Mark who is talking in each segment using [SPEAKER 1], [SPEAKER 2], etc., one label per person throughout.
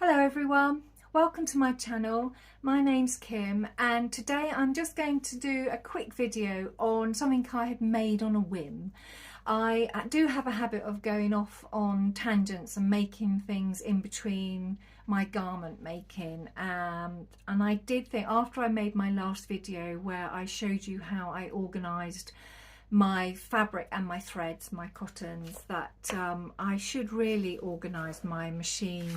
[SPEAKER 1] Hello everyone, welcome to my channel. My name's Kim and today I'm just going to do a quick video on something I had made on a whim. I do have a habit of going off on tangents and making things in between my garment making, and I did think after I made my last video where I showed you how I organised my fabric and my threads, my cottons, that I should really organise my machine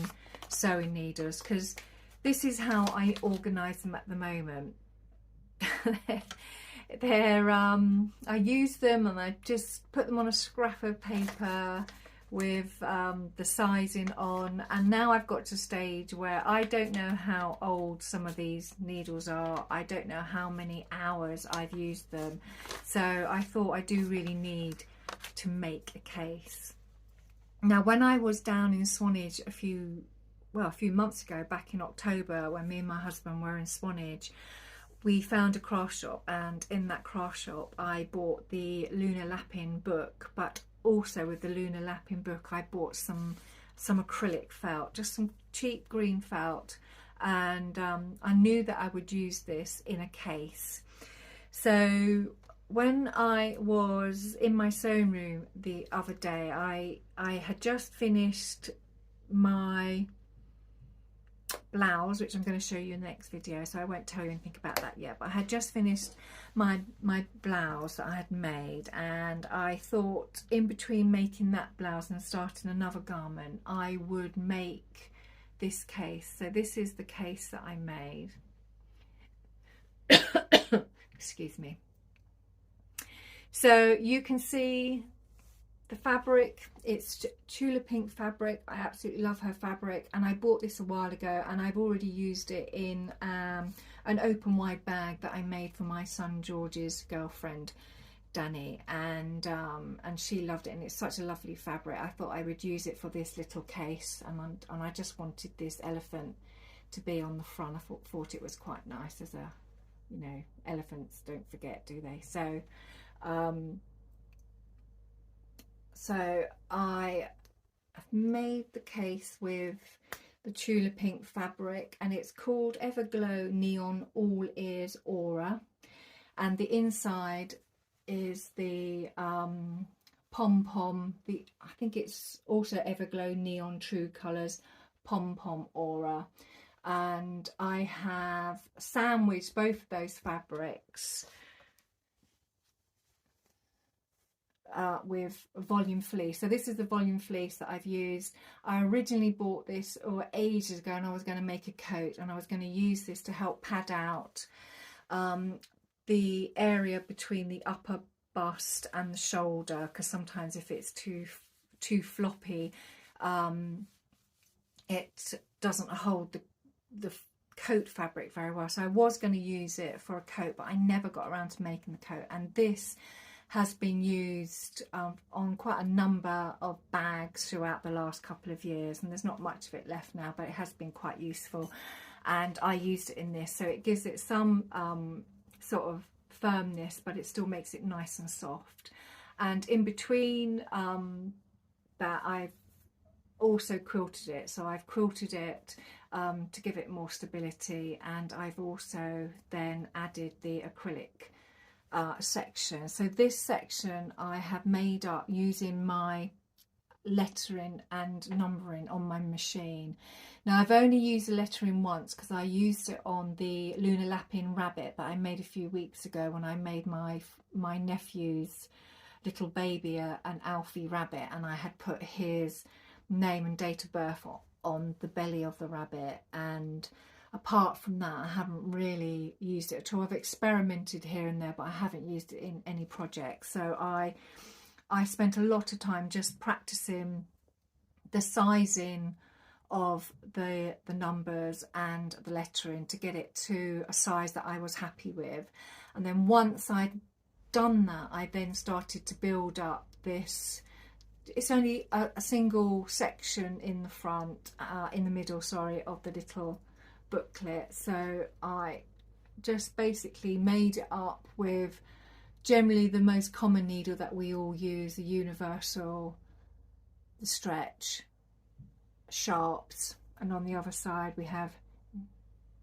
[SPEAKER 1] sewing needles, because this is how I organise them at the moment. I use them and I just put them on a scrap of paper with the sizing on, and now I've got to a stage where I don't know how old some of these needles are. I don't know how many hours I've used them, so I thought I do really need to make a case. Now when I was down in Swanage a few months ago, back in October, when me and my husband were in Swanage, we found a craft shop, and in that craft shop I bought the lunar lapping book, but also with the lunar lapping book I bought some acrylic felt, just some cheap green felt, and I knew that I would use this in a case. So when I was in my sewing room the other day, I had just finished my blouse, which I'm going to show you in the next video, so I won't tell you anything about that yet, but I had just finished my blouse that I had made, and I thought in between making that blouse and starting another garment I would make this case. So this is the case that I made. Excuse me. So you can see the fabric, it's tulip pink fabric. I absolutely love her fabric, and I bought this a while ago and I've already used it in an open wide bag that I made for my son George's girlfriend Danny, and she loved it, and it's such a lovely fabric. I thought I would use it for this little case, and I just wanted this elephant to be on the front. I thought it was quite nice as a, you know, elephants don't forget, do they? So so I have made the case with the tulip pink fabric, and it's called Everglow Neon All Ears Aura, and the inside is the pom-pom, I think it's also Everglow Neon True Colours pom-pom aura, and I have sandwiched both of those fabrics with volume fleece. So this is the volume fleece that I've used. I originally bought this ages ago, and I was going to make a coat, and I was going to use this to help pad out the area between the upper bust and the shoulder, because sometimes if it's too floppy, it doesn't hold the coat fabric very well. So I was going to use it for a coat, but I never got around to making the coat, and this has been used on quite a number of bags throughout the last couple of years, and there's not much of it left now, but it has been quite useful, and I used it in this, so it gives it some sort of firmness, but it still makes it nice and soft. And in between that I've also quilted it, so I've quilted it to give it more stability, and I've also then added the acrylic section. So this section I have made up using my lettering and numbering on my machine. Now I've only used the lettering once, because I used it on the lunar lapping rabbit that I made a few weeks ago when I made my nephew's little baby an Alfie rabbit, and I had put his name and date of birth on the belly of the rabbit, and apart from that I haven't really used it at all. I've experimented here and there, but I haven't used it in any project. So I spent a lot of time just practicing the sizing of the numbers and the lettering to get it to a size that I was happy with. And then once I'd done that, I then started to build up this. It's only a single section in the front, in the middle, sorry, of the little booklet. So I just basically made it up with generally the most common needle that we all use, the universal, the stretch, sharps, and on the other side we have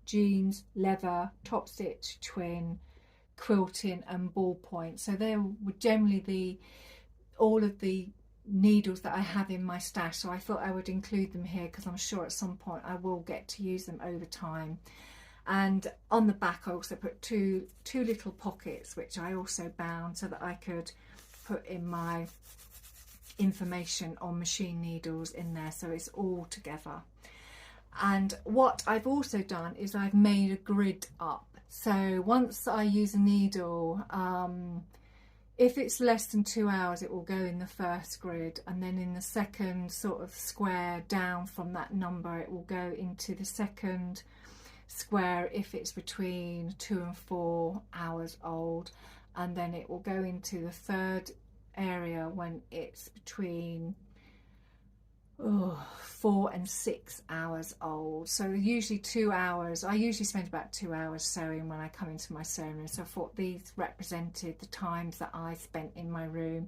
[SPEAKER 1] jeans, leather, top stitch, twin, quilting and ballpoint. So they were generally all of the needles that I have in my stash, so I thought I would include them here because I'm sure at some point I will get to use them over time. And on the back I also put two little pockets which I also bound so that I could put in my information on machine needles in there, so it's all together. And what I've also done is I've made a grid up, so once I use a needle, if it's less than 2 hours it will go in the first grid, and then in the second sort of square down from that number it will go into the second square if it's between 2 and 4 hours old, and then it will go into the third area when it's between 4 and 6 hours old. So usually 2 hours. I usually spend about 2 hours sewing when I come into my sewing room, so I thought these represented the times that I spent in my room.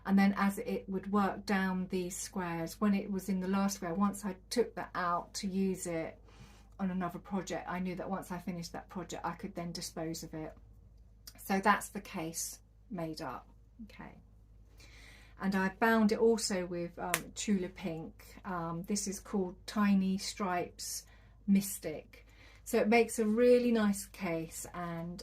[SPEAKER 1] And then as it would work down these squares, when it was in the last square, once I took that out to use it on another project, I knew that once I finished that project I could then dispose of it. So that's the case made up. Okay. And I bound it also with Tula Pink. This is called Tiny Stripes Mystic. So it makes a really nice case, and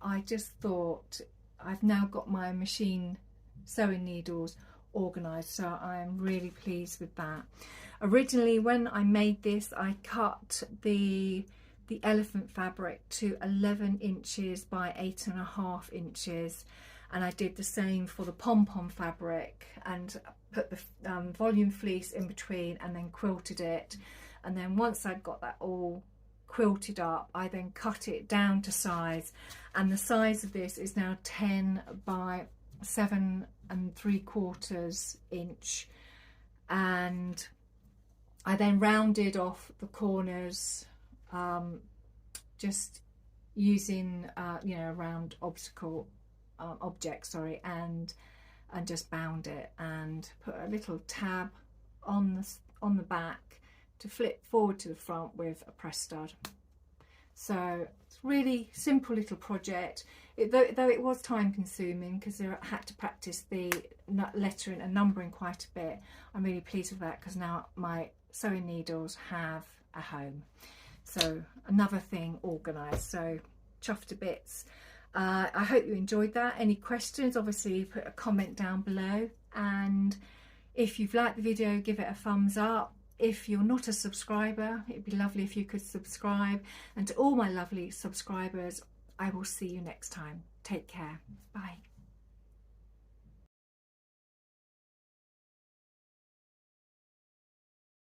[SPEAKER 1] I just thought I've now got my machine sewing needles organised, so I'm really pleased with that. Originally when I made this I cut the elephant fabric to 11 inches by 8.5 inches. And I did the same for the pom-pom fabric and put the volume fleece in between and then quilted it. And then once I'd got that all quilted up, I then cut it down to size. And the size of this is now 10 by 7.75 inch. And I then rounded off the corners, just using, you know, a round object, and just bound it and put a little tab on the back to flip forward to the front with a press stud. So it's really simple little project, though it was time consuming because I had to practice the lettering and numbering quite a bit. I'm really pleased with that because now my sewing needles have a home. So another thing organised, so chuffed to bits. I hope you enjoyed that. Any questions, obviously put a comment down below, and if you've liked the video give it a thumbs up. If you're not a subscriber, it'd be lovely if you could subscribe, and to all my lovely subscribers, I will see you next time. Take care. Bye.